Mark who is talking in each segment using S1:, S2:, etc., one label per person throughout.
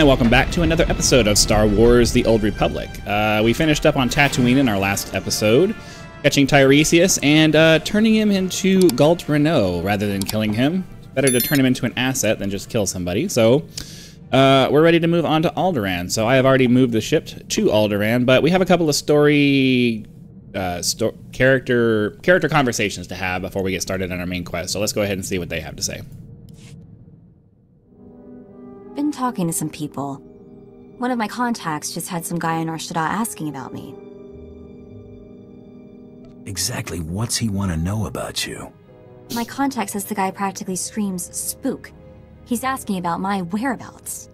S1: And welcome back to another episode of Star Wars The Old Republic. We finished up on Tatooine in our last episode, catching Tiresias and turning him into Galt Renault rather than killing him. Better to turn him into an asset than just kill somebody. So we're ready to move on to Alderaan. So I have already moved the ship to Alderaan, but we have a couple of character conversations to have before we get started on our main quest. So let's go ahead and see what they have to say.
S2: Been talking to some people. One of my contacts just had some guy in SWTOR asking about me.
S3: Exactly what's he want to know about you?
S2: My contact says the guy practically screams spook. He's asking about my whereabouts.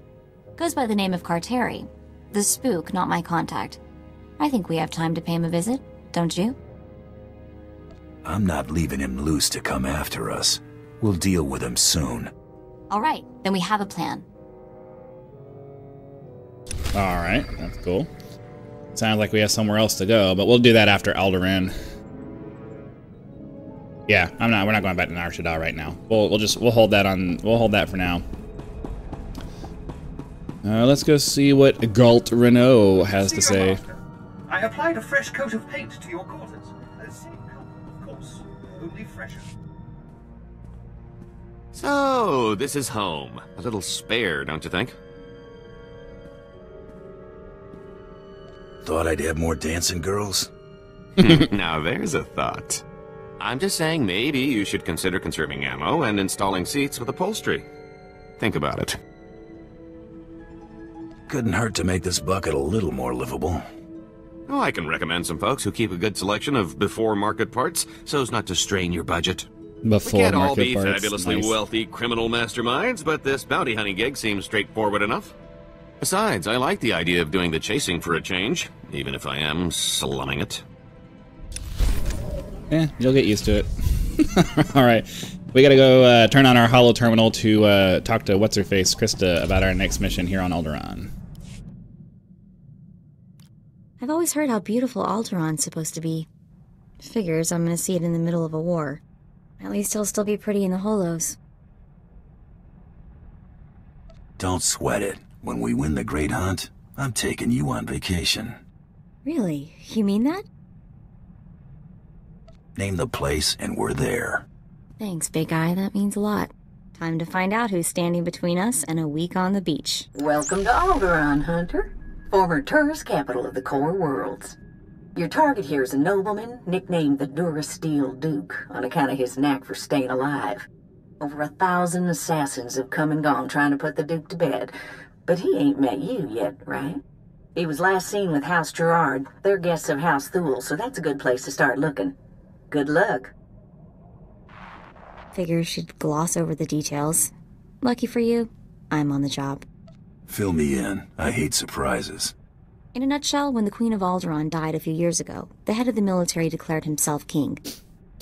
S2: Goes by the name of Carteri. The spook, not my contact. I think we have time to pay him a visit, don't you?
S3: I'm not leaving him loose to come after us. We'll deal with him soon.
S2: All right, then we have a plan.
S1: Alright, that's cool. Sounds like we have somewhere else to go, but we'll do that after Alderaan. Yeah, we're not going back to SWTOR right now. We'll hold that for now. Let's go see what Galt Renault has to say.
S4: I applied a fresh coat of paint to your quarters. Same color, of course, only fresher.
S5: So, this is home. A little spare, don't you think?
S3: Thought I'd have more dancing girls?
S5: Now there's a thought. I'm just saying maybe you should consider conserving ammo and installing seats with upholstery. Think about it.
S3: Couldn't hurt to make this bucket a little more livable.
S5: Oh, I can recommend some folks who keep a good selection of before-market parts so as not to strain your budget. We can't all be fabulously wealthy criminal masterminds, but this bounty hunting gig seems straightforward enough. Besides, I like the idea of doing the chasing for a change, even if I am slumming it.
S1: Yeah, you'll get used to it. Alright, we gotta go turn on our holo terminal to talk to What's-Her-Face, Krista, about our next mission here on Alderaan.
S2: I've always heard how beautiful Alderaan's supposed to be. Figures I'm gonna see it in the middle of a war. At least it'll still be pretty in the holos.
S3: Don't sweat it. When we win the Great Hunt, I'm taking you on vacation.
S2: Really? You mean that?
S3: Name the place and we're there.
S2: Thanks, big guy. That means a lot. Time to find out who's standing between us and a week on the beach.
S6: Welcome to Alderaan, Hunter. Former tourist capital of the core worlds. Your target here is a nobleman nicknamed the Durasteel Duke on account of his knack for staying alive. Over 1,000 assassins have come and gone trying to put the Duke to bed. But he ain't met you yet, right? He was last seen with House Gerard. They're guests of House Thule, so that's a good place to start looking. Good luck.
S2: Figure she'd gloss over the details. Lucky for you, I'm on the job.
S3: Fill me in. I hate surprises.
S2: In a nutshell, when the Queen of Alderaan died a few years ago, the head of the military declared himself king.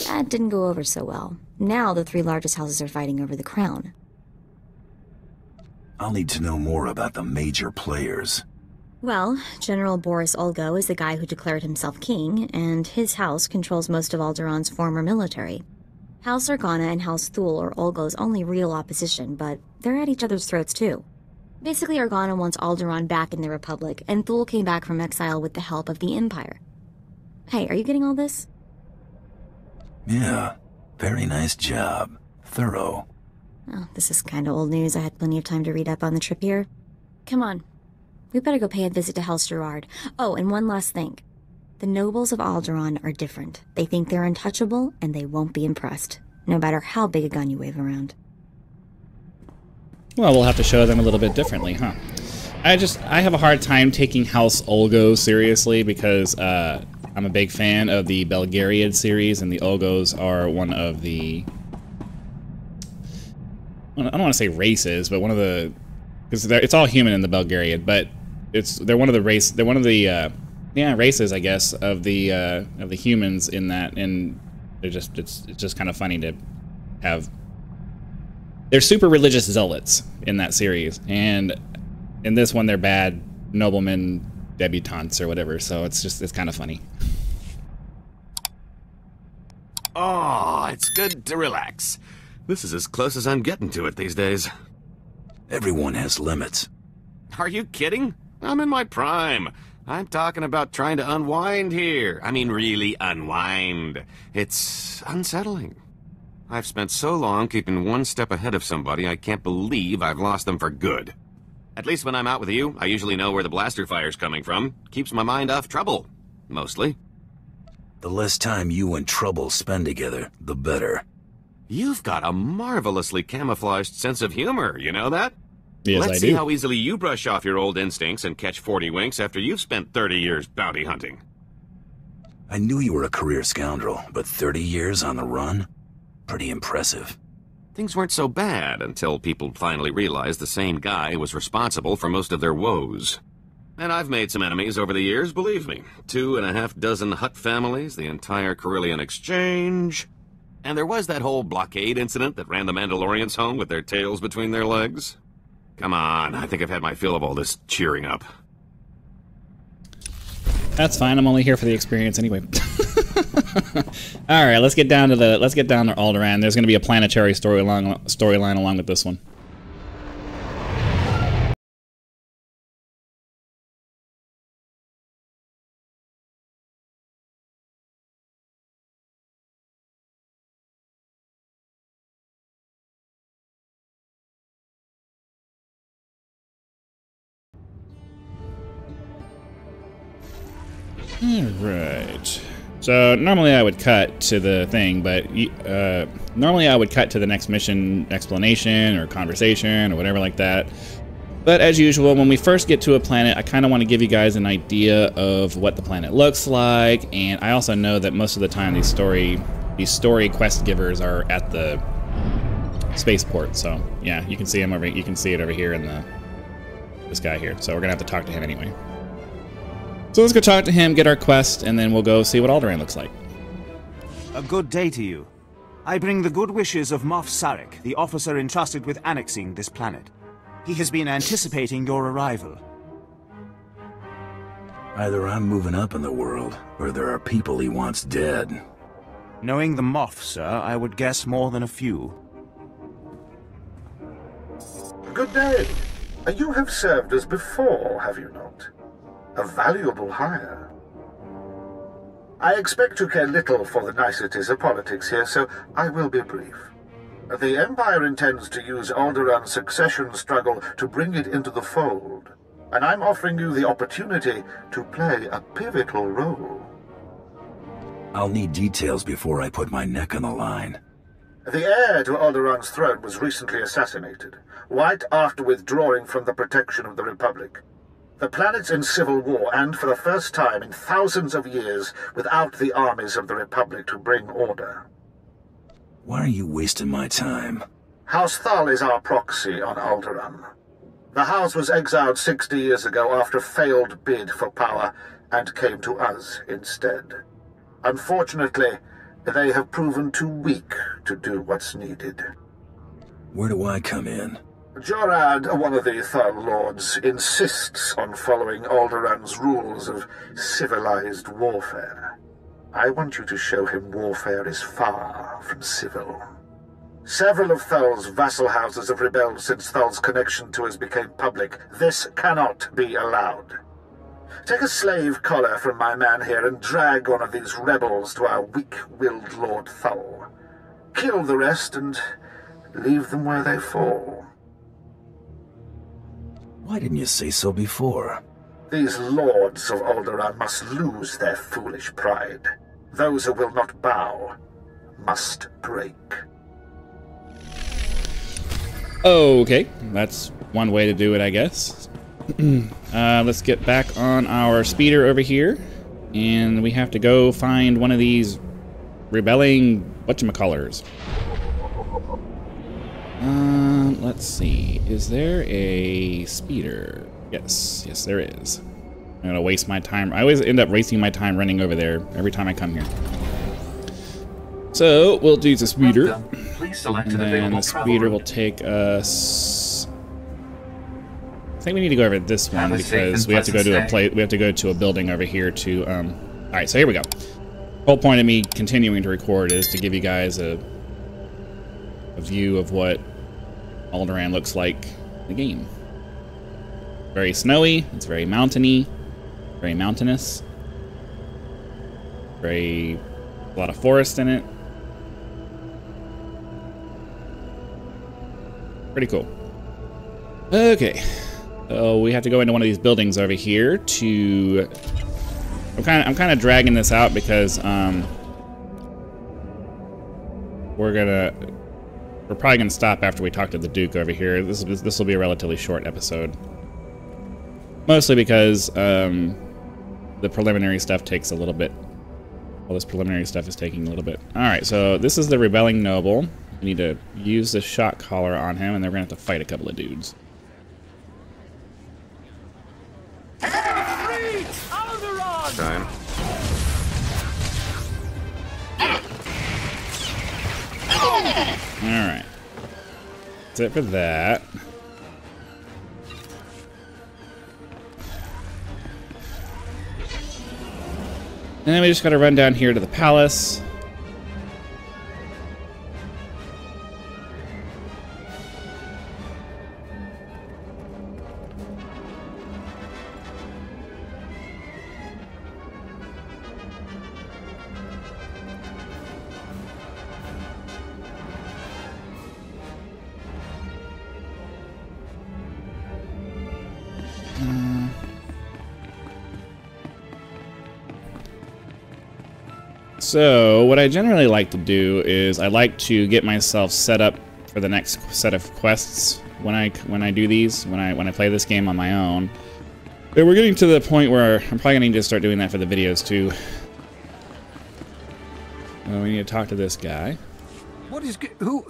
S2: That didn't go over so well. Now the three largest houses are fighting over the crown.
S3: I'll need to know more about the major players.
S2: Well, General Boris Olgo is the guy who declared himself king, and his house controls most of Alderaan's former military. House Organa and House Thule are Olgo's only real opposition, but they're at each other's throats too. Basically, Organa wants Alderaan back in the Republic, and Thule came back from exile with the help of the Empire. Hey, are you getting all this?
S3: Yeah, very nice job. Thorough.
S2: Oh, this is kind of old news. I had plenty of time to read up on the trip here. Come on. We better go pay a visit to House Gerard. Oh, and one last thing. The nobles of Alderaan are different. They think they're untouchable, and they won't be impressed, no matter how big a gun you wave around.
S1: Well, we'll have to show them a little bit differently, huh? I have a hard time taking House Olgo seriously because I'm a big fan of the Belgariad series, and the Olgos are one of the... I don't want to say races, but one of the... Because it's all human in the Belgariad, but they're one of the races, I guess, of the humans in that, and it's just kind of funny to have. They're super religious zealots in that series, and in this one they're bad noblemen debutantes or whatever. So it's kind of funny.
S5: Oh, it's good to relax. This is as close as I'm getting to it these days.
S3: Everyone has limits.
S5: Are you kidding? I'm in my prime. I'm talking about trying to unwind here. I mean, really unwind. It's unsettling. I've spent so long keeping one step ahead of somebody, I can't believe I've lost them for good. At least when I'm out with you, I usually know where the blaster fire's coming from. Keeps my mind off trouble. Mostly.
S3: The less time you and Trouble spend together, the better.
S5: You've got a marvelously camouflaged sense of humor, you know that?
S1: Yes,
S5: Let's
S1: I
S5: see
S1: do.
S5: how easily you brush off your old instincts and catch 40 winks after you've spent 30 years bounty hunting.
S3: I knew you were a career scoundrel, but 30 years on the run? Pretty impressive.
S5: Things weren't so bad until people finally realized the same guy was responsible for most of their woes. And I've made some enemies over the years, believe me. 2.5 Hutt families, the entire Carillion Exchange. And there was that whole blockade incident that ran the Mandalorians home with their tails between their legs. Come on, I think I've had my fill of all this cheering up.
S1: That's fine. I'm only here for the experience anyway. All right, let's get down to Alderaan. There's going to be a planetary storyline along with this one. Alright. So, normally I would cut to the thing, but normally I would cut to the next mission explanation or conversation or whatever like that. But as usual, when we first get to a planet, I kind of want to give you guys an idea of what the planet looks like, and I also know that most of the time these story quest givers are at the spaceport. So, yeah, you can see him you can see it over here in this guy here. So, we're going to have to talk to him anyway. So let's go talk to him, get our quest, and then we'll go see what Alderaan looks like.
S7: A good day to you. I bring the good wishes of Moff Sarek, the officer entrusted with annexing this planet. He has been anticipating your arrival.
S3: Either I'm moving up in the world, or there are people he wants dead.
S7: Knowing the Moff, sir, I would guess more than a few.
S4: Good day. You have served us before, have you not? A valuable hire. I expect to care little for the niceties of politics here, so I will be brief. The Empire intends to use Alderaan's succession struggle to bring it into the fold, and I'm offering you the opportunity to play a pivotal role.
S3: I'll need details before I put my neck on the line.
S4: The heir to Alderaan's throne was recently assassinated, right after withdrawing from the protection of the Republic. The planet's in civil war, and for the first time in thousands of years, without the armies of the Republic to bring order.
S3: Why are you wasting my time?
S4: House Thal is our proxy on Alderaan. The house was exiled 60 years ago after a failed bid for power, and came to us instead. Unfortunately, they have proven too weak to do what's needed.
S3: Where do I come in?
S4: Jorad, one of the Thal Lords, insists on following Alderaan's rules of civilized warfare. I want you to show him warfare is far from civil. Several of Thal's vassal houses have rebelled since Thal's connection to us became public. This cannot be allowed. Take a slave collar from my man here and drag one of these rebels to our weak-willed Lord Thal. Kill the rest and leave them where they fall.
S3: Why didn't you say so before?
S4: These lords of Alderaan must lose their foolish pride. Those who will not bow must break.
S1: Okay, that's one way to do it, I guess. Let's get back on our speeder over here, and we have to go find one of these rebelling whatchamacallers. Let's see. Is there a speeder? Yes, there is. I'm gonna waste my time. I always end up wasting my time running over there every time I come here. So we'll do the speeder, and then the speeder will take us. I think we need to go over this one because we have to go to we have to go to a building over here to. All right, so here we go. The whole point of me continuing to record is to give you guys a view of what Alderaan looks like in the game. very snowy. It's very mountainy. Very mountainous. A lot of forest in it. Pretty cool. Okay. So we have to go into one of these buildings over here to... I'm kind of dragging this out because we're probably gonna stop after we talk to the Duke over here. This will be a relatively short episode, mostly because the preliminary stuff takes a little bit. All this preliminary stuff is taking a little bit. All right, so this is the rebelling noble. We need to use the shock collar on him, and then we're gonna have to fight a couple of dudes.
S5: Time.
S1: Alright. That's it for that. And then we just gotta run down here to the palace. So, what I generally like to do is I like to get myself set up for the next set of quests when I do these, when I play this game on my own. But we're getting to the point where I'm probably gonna need to start doing that for the videos too. Well, we need to talk to this guy.
S8: What is who?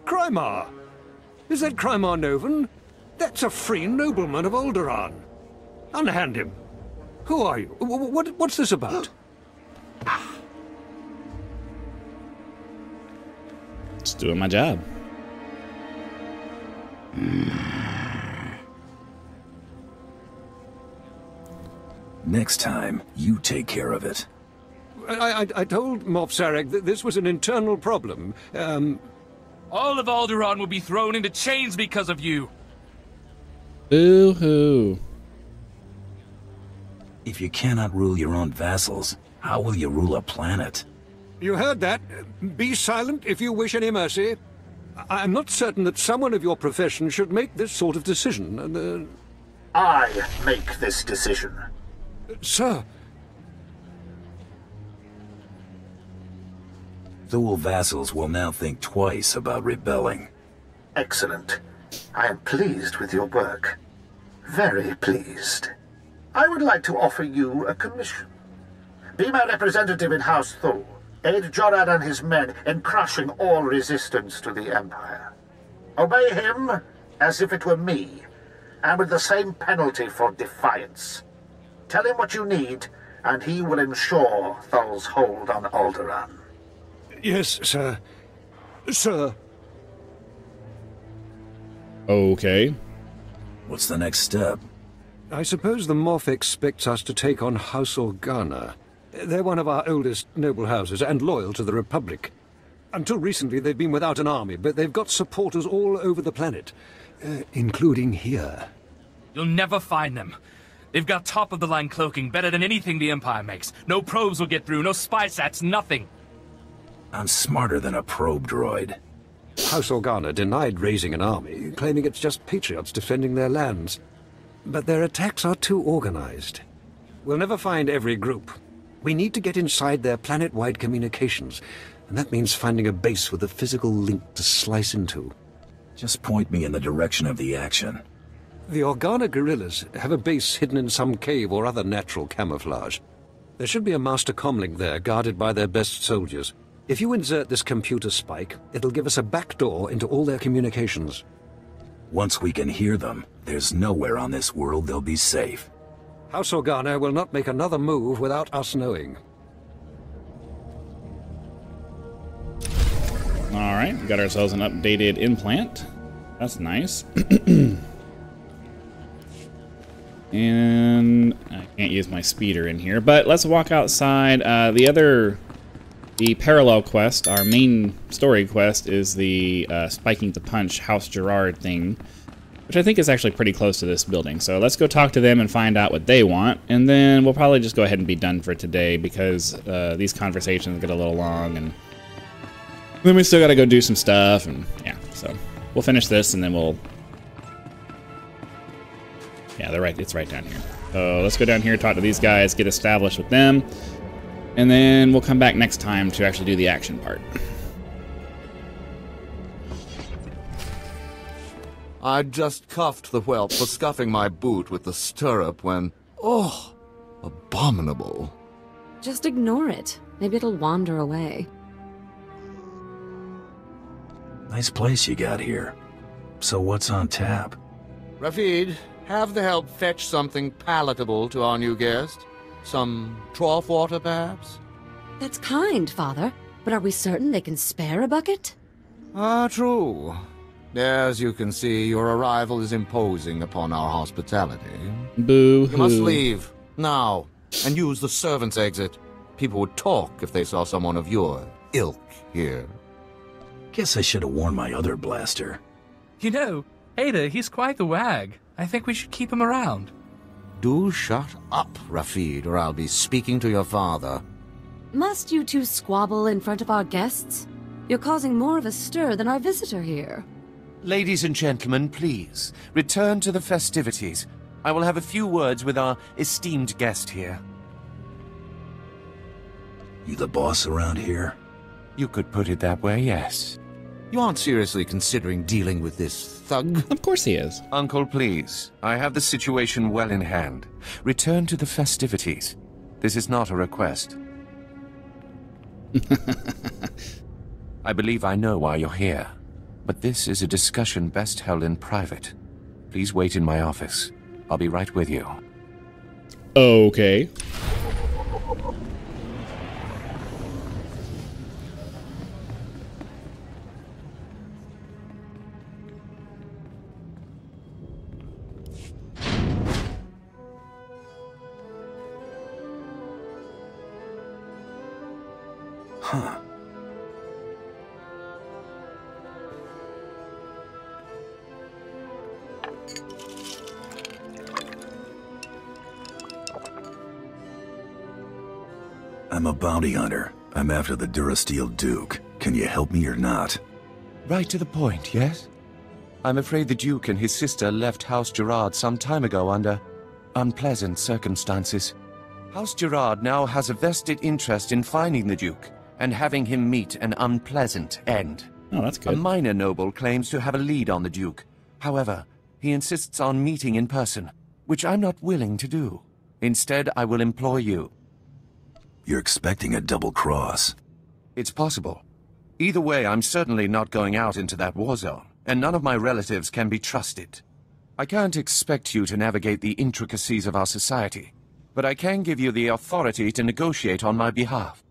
S8: Crymar? Is that Crymar Novan? That's a free nobleman of Alderaan. Unhand him. Who are you? What's this about?
S1: Just doing my job.
S3: Next time, you take care of it.
S8: I told Moff Sarek that this was an internal problem.
S9: All of Alderaan will be thrown into chains because of you.
S1: Boo-hoo.
S3: If you cannot rule your own vassals, how will you rule a planet?
S8: You heard that. Be silent if you wish any mercy. I'm not certain that someone of your profession should make this sort of decision.
S4: I make this decision.
S8: Sir.
S3: Thule vassals will now think twice about rebelling.
S4: Excellent. I am pleased with your work. Very pleased. I would like to offer you a commission. Be my representative in House Thule. Aid Jorad and his men in crushing all resistance to the Empire. Obey him as if it were me, and with the same penalty for defiance. Tell him what you need, and he will ensure Thule's hold on Alderaan.
S8: Yes, sir. Sir.
S1: Okay.
S3: What's the next step?
S8: I suppose the Moff expects us to take on House Organa. They're one of our oldest noble houses and loyal to the Republic. Until recently, they've been without an army, but they've got supporters all over the planet, including here.
S9: You'll never find them. They've got top-of-the-line cloaking, better than anything the Empire makes. No probes will get through, no spy sats, nothing.
S3: I'm smarter than a probe droid.
S8: House Organa denied raising an army, claiming it's just patriots defending their lands. But their attacks are too organized. We'll never find every group. We need to get inside their planet-wide communications, and that means finding a base with a physical link to slice into.
S3: Just point me in the direction of the action.
S8: The Organa guerrillas have a base hidden in some cave or other natural camouflage. There should be a master comlink there, guarded by their best soldiers. If you insert this computer spike, it'll give us a backdoor into all their communications.
S3: Once we can hear them, there's nowhere on this world they'll be safe.
S8: House Organa will not make another move without us knowing.
S1: Alright, we got ourselves an updated implant. That's nice. And I can't use my speeder in here, but let's walk outside. The parallel quest, our main story quest, is the Spiking to Punch House Gerard thing. which I think is actually pretty close to this building. So let's go talk to them and find out what they want, and then we'll probably just go ahead and be done for today because these conversations get a little long, and then we still got to go do some stuff, and yeah, so we'll finish this and then we'll... Yeah, they're right. It's right down here. So let's go down here, talk to these guys, get established with them, and then we'll come back next time to actually do the action part.
S10: I'd just cuffed the whelp for scuffing my boot with the stirrup when... Oh, abominable.
S11: Just ignore it. Maybe it'll wander away.
S3: Nice place you got here. So what's on tap?
S10: Rafid, have the help fetch something palatable to our new guest. Some trough water, perhaps?
S11: That's kind, Father. But are we certain they can spare a bucket?
S10: Ah, true. As you can see, your arrival is imposing upon our hospitality.
S1: Boo-hoo.
S10: You must leave, now, and use the servants' exit. People would talk if they saw someone of your ilk here.
S3: Guess I should have worn my other blaster.
S9: You know, Ada, he's quite the wag. I think we should keep him around.
S10: Do shut up, Rafid, or I'll be speaking to your father.
S11: Must you two squabble in front of our guests? You're causing more of a stir than our visitor here.
S12: Ladies and gentlemen, please, return to the festivities. I will have a few words with our esteemed guest here.
S3: You the boss around here?
S12: You could put it that way, yes.
S10: You aren't seriously considering dealing with this thug?
S1: Of course he is.
S12: Uncle, please. I have the situation well in hand. Return to the festivities. This is not a request. I believe I know why you're here. But this is a discussion best held in private. Please wait in my office. I'll be right with you.
S1: Okay.
S3: Huh. I'm a bounty hunter. I'm after the Durasteel Duke. Can you help me or not?
S12: Right to the point, yes? I'm afraid the Duke and his sister left House Gerard some time ago under unpleasant circumstances. House Gerard now has a vested interest in finding the Duke and having him meet an unpleasant end.
S1: Oh, that's good.
S12: A minor noble claims to have a lead on the Duke. However, he insists on meeting in person, which I'm not willing to do. Instead, I will employ you.
S3: You're expecting a double cross.
S12: It's possible. Either way, I'm certainly not going out into that war zone, and none of my relatives can be trusted. I can't expect you to navigate the intricacies of our society, but I can give you the authority to negotiate on my behalf.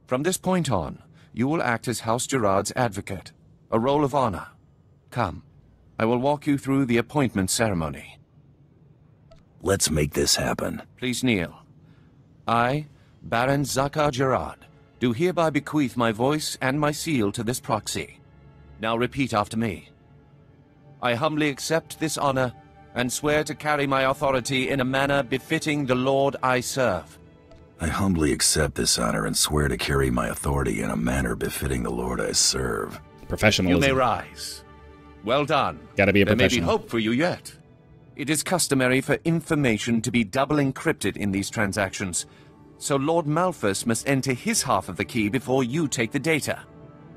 S12: From this point on, you will act as House Gerard's advocate, a role of honor. Come, I will walk you through the appointment ceremony.
S3: Let's make this happen.
S12: Please kneel. I, Baron Zakar Gerard, do hereby bequeath my voice and my seal to this proxy. Now repeat after me. I humbly accept this honor and swear to carry my authority in a manner befitting the Lord I serve.
S3: I humbly accept this honor and swear to carry my authority in a manner befitting the Lord I serve.
S1: Professionalism.
S12: You may rise. Well done.
S1: Gotta be a
S12: There may be
S1: professional.
S12: hope for you yet. It is customary for information to be double encrypted in these transactions, so Lord Malphus must enter his half of the key before you take the data.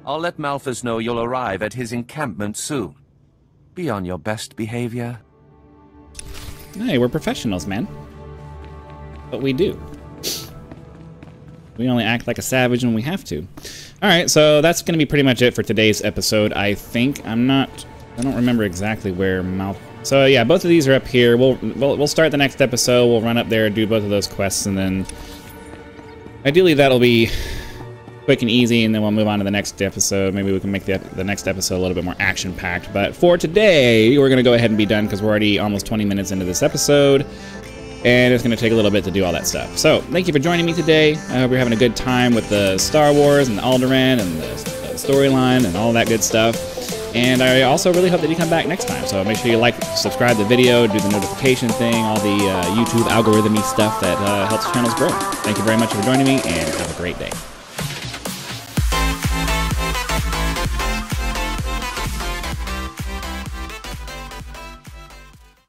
S12: I'll let Malphus know you'll arrive at his encampment soon. Be on your best behavior.
S1: Hey, we're professionals, man. But we do. We only act like a savage when we have to. Alright, so that's going to be pretty much it for today's episode, I think. I don't remember exactly where So yeah, both of these are up here. We'll start the next episode. We'll run up there, do both of those quests, and then ideally that'll be quick and easy, and then we'll move on to the next episode. Maybe we can make the next episode a little bit more action-packed. But for today, we're going to go ahead and be done because we're already almost 20 minutes into this episode, and it's going to take a little bit to do all that stuff. So thank you for joining me today. I hope you're having a good time with the Star Wars and the Alderaan and the storyline and all that good stuff. And I also really hope that you come back next time. So make sure you like, subscribe to the video, do the notification thing, all the YouTube algorithm-y stuff that helps channels grow. Thank you very much for joining me, and have a great day.